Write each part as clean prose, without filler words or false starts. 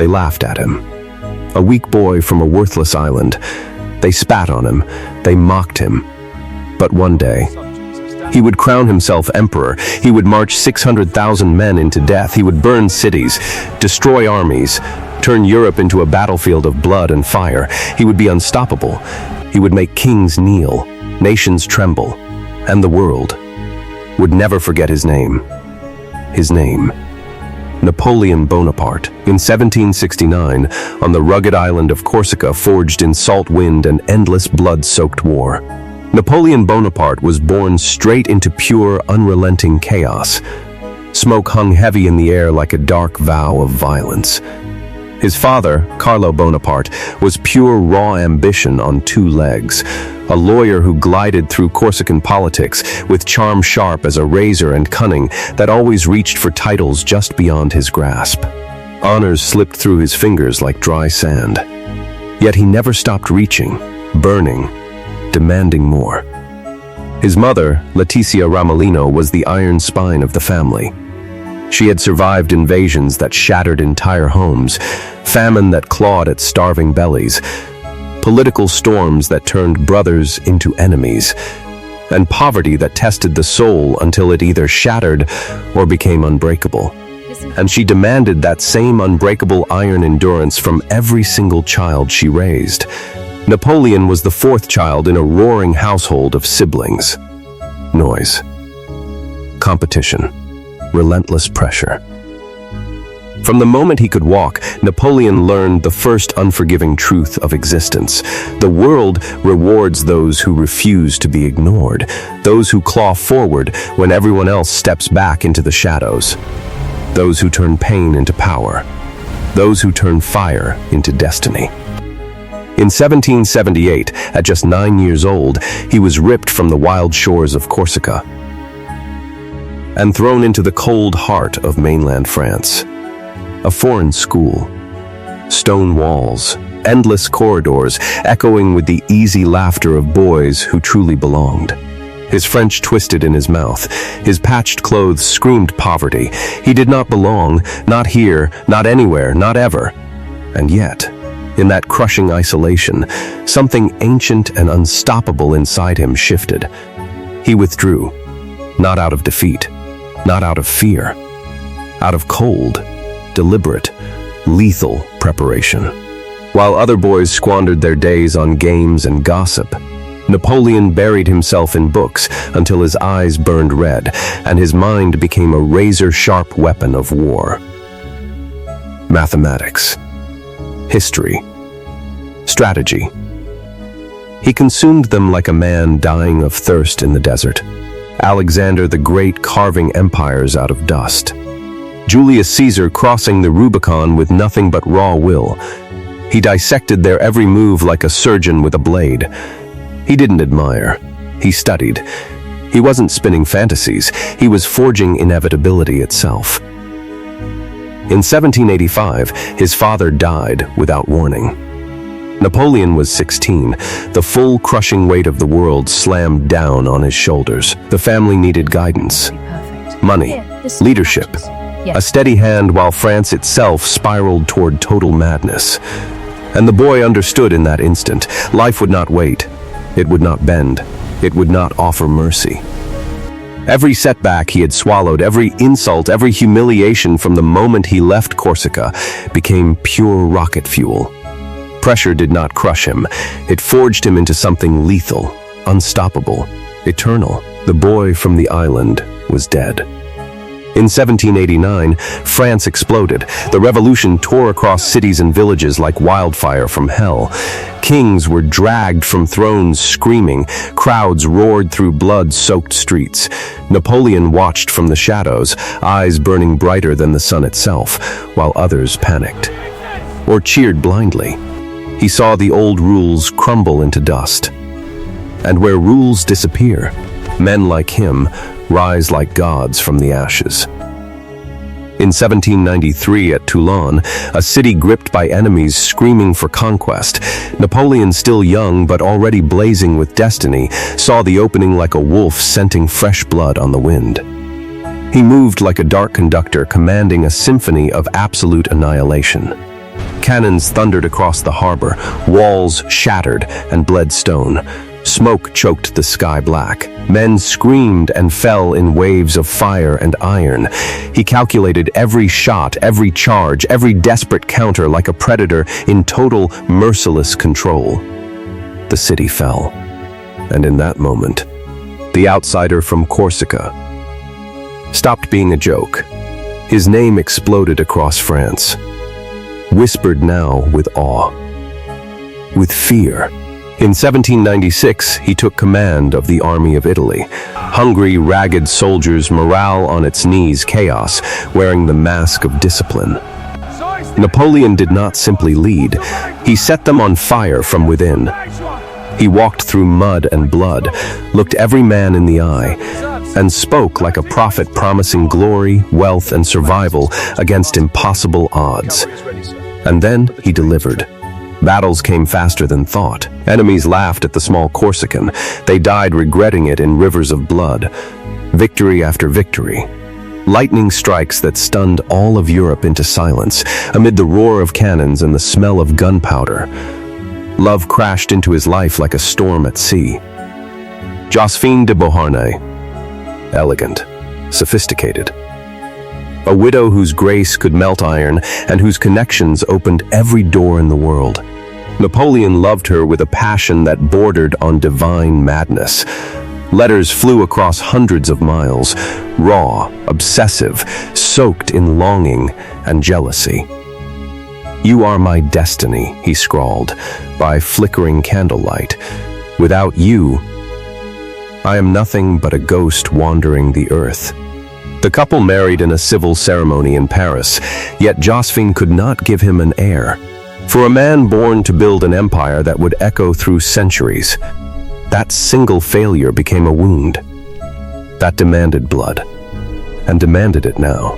They laughed at him. A weak boy from a worthless island. They spat on him. They mocked him. But one day, he would crown himself emperor. He would march 600,000 men into death. He would burn cities, destroy armies, turn Europe into a battlefield of blood and fire. He would be unstoppable. He would make kings kneel, nations tremble, and the world would never forget his name. His name, Napoleon Bonaparte. In 1769, on the rugged island of Corsica, forged in salt wind and endless blood-soaked war, Napoleon Bonaparte was born straight into pure, unrelenting chaos. Smoke hung heavy in the air like a dark vow of violence. His father, Carlo Bonaparte, was pure raw ambition on two legs, a lawyer who glided through Corsican politics with charm sharp as a razor and cunning that always reached for titles just beyond his grasp. Honors slipped through his fingers like dry sand. Yet he never stopped reaching, burning, demanding more. His mother, Letizia Ramolino, was the iron spine of the family. She had survived invasions that shattered entire homes, famine that clawed at starving bellies, political storms that turned brothers into enemies, and poverty that tested the soul until it either shattered or became unbreakable. And she demanded that same unbreakable iron endurance from every single child she raised. Napoleon was the fourth child in a roaring household of siblings. Noise, competition, relentless pressure. From the moment he could walk, Napoleon learned the first unforgiving truth of existence. The world rewards those who refuse to be ignored, those who claw forward when everyone else steps back into the shadows, those who turn pain into power, those who turn fire into destiny. In 1778, at just 9 years old, he was ripped from the wild shores of Corsica and thrown into the cold heart of mainland France. A foreign school, stone walls, endless corridors echoing with the easy laughter of boys who truly belonged. His French twisted in his mouth. His patched clothes screamed poverty. He did not belong, not here, not anywhere, not ever. And yet, in that crushing isolation, something ancient and unstoppable inside him shifted. He withdrew, not out of defeat, not out of fear, out of cold, deliberate, lethal preparation. While other boys squandered their days on games and gossip, Napoleon buried himself in books until his eyes burned red and his mind became a razor-sharp weapon of war. Mathematics, history, strategy. He consumed them like a man dying of thirst in the desert. Alexander the Great carving empires out of dust. Julius Caesar crossing the Rubicon with nothing but raw will. He dissected their every move like a surgeon with a blade. He didn't admire. He studied. He wasn't spinning fantasies. He was forging inevitability itself. In 1785, his father died without warning. Napoleon was 16. The full crushing weight of the world slammed down on his shoulders. The family needed guidance, money, leadership, a steady hand while France itself spiraled toward total madness. And the boy understood in that instant, life would not wait. It would not bend. It would not offer mercy. Every setback he had swallowed, every insult, every humiliation from the moment he left Corsica became pure rocket fuel. Pressure did not crush him. It forged him into something lethal, unstoppable, eternal. The boy from the island was dead. In 1789, France exploded. The revolution tore across cities and villages like wildfire from hell. Kings were dragged from thrones screaming. Crowds roared through blood-soaked streets. Napoleon watched from the shadows, eyes burning brighter than the sun itself, while others panicked or cheered blindly. He saw the old rules crumble into dust. And where rules disappear, men like him rise like gods from the ashes. In 1793 at Toulon, a city gripped by enemies screaming for conquest, Napoleon, still young but already blazing with destiny, saw the opening like a wolf scenting fresh blood on the wind. He moved like a dark conductor commanding a symphony of absolute annihilation. Cannons thundered across the harbor, walls shattered and bled stone. Smoke choked the sky black. Men screamed and fell in waves of fire and iron. He calculated every shot, every charge, every desperate counter like a predator in total, merciless control. The city fell. And in that moment, the outsider from Corsica stopped being a joke. His name exploded across France, whispered now with awe, with fear. In 1796, he took command of the army of Italy. Hungry, ragged soldiers, morale on its knees, chaos, wearing the mask of discipline. Napoleon did not simply lead. He set them on fire from within. He walked through mud and blood, looked every man in the eye, and spoke like a prophet promising glory, wealth, and survival against impossible odds. And then he delivered. Battles came faster than thought. Enemies laughed at the small Corsican. They died regretting it in rivers of blood. Victory after victory. Lightning strikes that stunned all of Europe into silence, amid the roar of cannons and the smell of gunpowder. Love crashed into his life like a storm at sea. Josephine de Beauharnais. Elegant, sophisticated. A widow whose grace could melt iron and whose connections opened every door in the world. Napoleon loved her with a passion that bordered on divine madness. Letters flew across hundreds of miles, raw, obsessive, soaked in longing and jealousy. "You are my destiny," he scrawled, by flickering candlelight. "Without you, I am nothing but a ghost wandering the earth." The couple married in a civil ceremony in Paris, yet Josephine could not give him an heir. For a man born to build an empire that would echo through centuries, that single failure became a wound. That demanded blood, and demanded it now.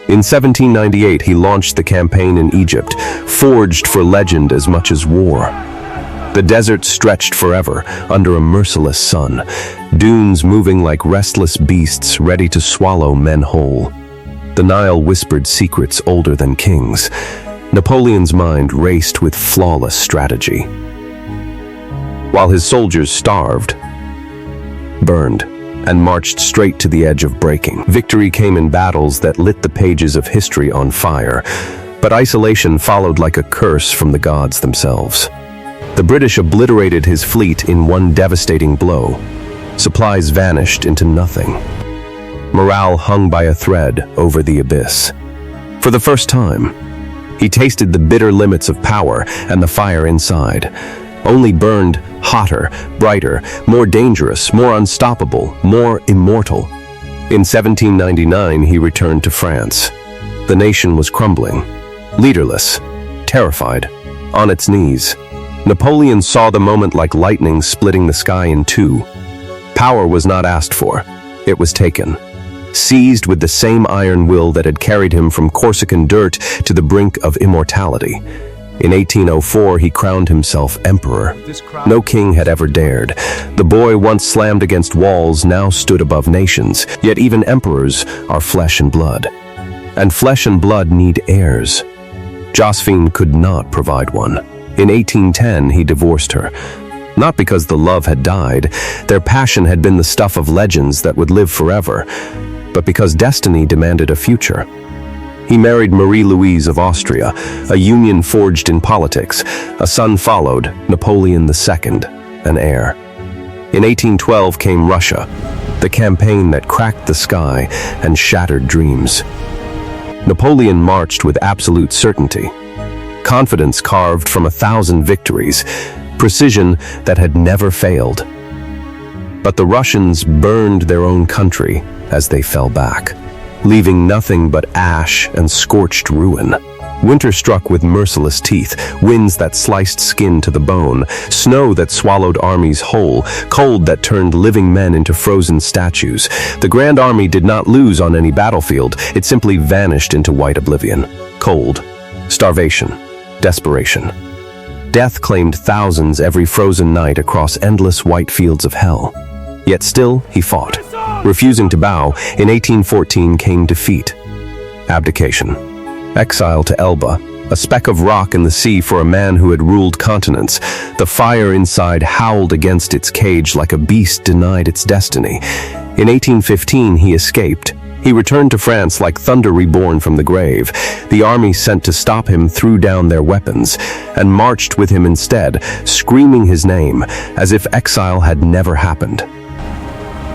In 1798, he launched the campaign in Egypt, forged for legend as much as war. The desert stretched forever under a merciless sun, dunes moving like restless beasts ready to swallow men whole. The Nile whispered secrets older than kings. Napoleon's mind raced with flawless strategy. While his soldiers starved, burned, and marched straight to the edge of breaking. Victory came in battles that lit the pages of history on fire, but isolation followed like a curse from the gods themselves. The British obliterated his fleet in one devastating blow. Supplies vanished into nothing. Morale hung by a thread over the abyss. For the first time, he tasted the bitter limits of power and the fire inside. Only burned hotter, brighter, more dangerous, more unstoppable, more immortal. In 1799, he returned to France. The nation was crumbling, leaderless, terrified, on its knees. Napoleon saw the moment like lightning splitting the sky in two. Power was not asked for, it was taken. Seized with the same iron will that had carried him from Corsican dirt to the brink of immortality. In 1804, he crowned himself emperor. No king had ever dared. The boy once slammed against walls now stood above nations. Yet even emperors are flesh and blood. And flesh and blood need heirs. Josephine could not provide one. In 1810, he divorced her. Not because the love had died, their passion had been the stuff of legends that would live forever, but because destiny demanded a future. He married Marie-Louise of Austria, a union forged in politics. A son followed, Napoleon II, an heir. In 1812 came Russia, the campaign that cracked the sky and shattered dreams. Napoleon marched with absolute certainty. Confidence carved from 1,000 victories, precision that had never failed. But the Russians burned their own country as they fell back, leaving nothing but ash and scorched ruin. Winter struck with merciless teeth, winds that sliced skin to the bone, snow that swallowed armies whole, cold that turned living men into frozen statues. The Grand Army did not lose on any battlefield, it simply vanished into white oblivion. Cold, starvation, desperation. Death claimed thousands every frozen night across endless white fields of hell. Yet still, he fought. Refusing to bow, in 1814 came defeat. Abdication. Exile to Elba, a speck of rock in the sea for a man who had ruled continents. The fire inside howled against its cage like a beast denied its destiny. In 1815, he escaped. He returned to France like thunder reborn from the grave. The army sent to stop him threw down their weapons and marched with him instead, screaming his name as if exile had never happened.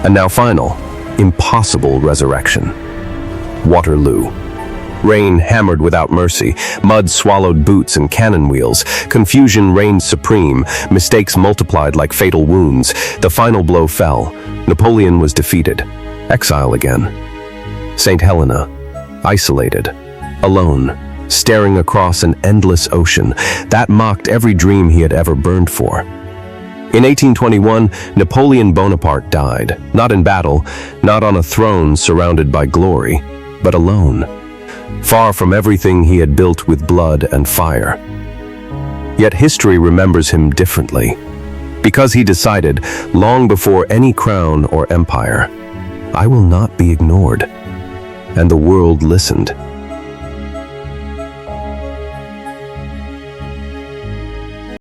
And now final, impossible resurrection. Waterloo. Rain hammered without mercy, mud swallowed boots and cannon wheels, confusion reigned supreme, mistakes multiplied like fatal wounds. The final blow fell. Napoleon was defeated. Exile again. St. Helena, isolated, alone, staring across an endless ocean that mocked every dream he had ever burned for. In 1821, Napoleon Bonaparte died, not in battle, not on a throne surrounded by glory, but alone, far from everything he had built with blood and fire. Yet history remembers him differently, because he decided, long before any crown or empire, I will not be ignored. And the world listened.